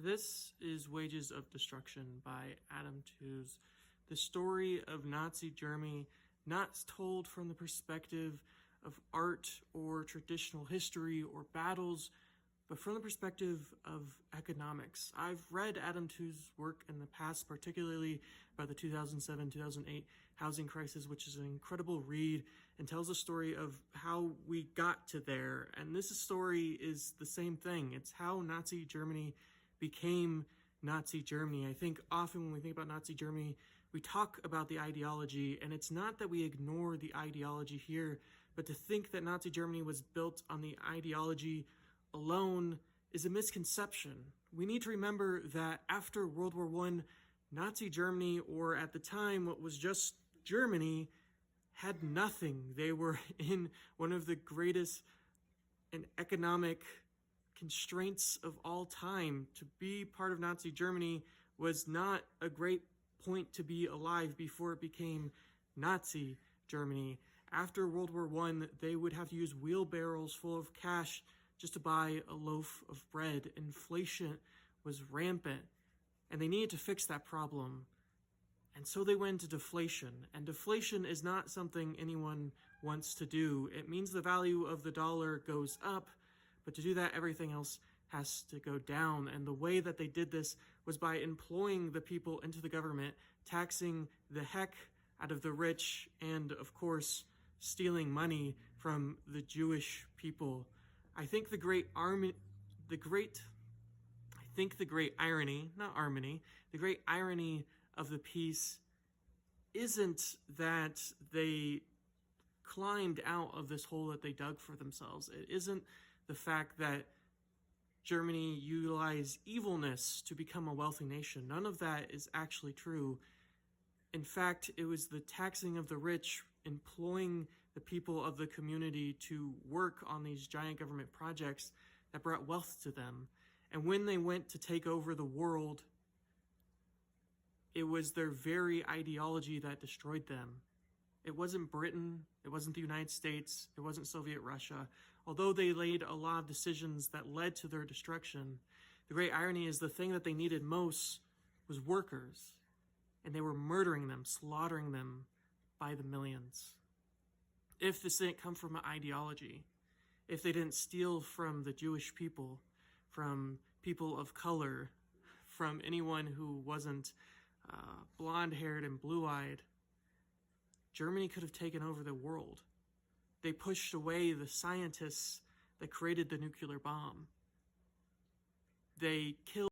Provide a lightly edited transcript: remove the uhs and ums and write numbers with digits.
This is Wages of Destruction by Adam Tooze, the story of Nazi Germany not told from the perspective of art or traditional history or battles, but from the perspective of economics. I've read Adam Tooze's work in the past, particularly about the 2007-2008 housing crisis, which is an incredible read and tells a story of how we got to there. And this story is the same thing. It's how Nazi Germany became Nazi Germany. I think often when we think about Nazi Germany, we talk about the ideology, and it's not that we ignore the ideology here, but to think that Nazi Germany was built on the ideology alone is a misconception. We need to remember that after World War I, Nazi Germany, or at the time what was just Germany, had nothing. They were in one of the greatest and economic constraints of all time. To be part of Nazi Germany was not a great point to be alive before it became Nazi Germany. After World War I, they would have to use wheelbarrows full of cash just to buy a loaf of bread. Inflation was rampant, and they needed to fix that problem. And so they went into deflation. And deflation is not something anyone wants to do. It means the value of the dollar goes up, but to do that, everything else has to go down. And the way that they did this was by employing the people into the government, taxing the heck out of the rich, and of course, stealing money from the Jewish people. I think the great irony, the great irony of the piece isn't that they climbed out of this hole that they dug for themselves. It isn't the fact that Germany utilized evilness to become a wealthy nation. None of that is actually true. In fact, it was the taxing of the rich, employing the people of the community to work on these giant government projects that brought wealth to them. And when they went to take over the world, it was their very ideology that destroyed them. It wasn't Britain, it wasn't the United States, it wasn't Soviet Russia. Although they laid a lot of decisions that led to their destruction, the great irony is the thing that they needed most was workers. And they were murdering them, slaughtering them by the millions. If this didn't come from an ideology, if they didn't steal from the Jewish people, from people of color, from anyone who wasn't blonde-haired and blue-eyed, Germany could have taken over the world. They pushed away the scientists that created the nuclear bomb. They killed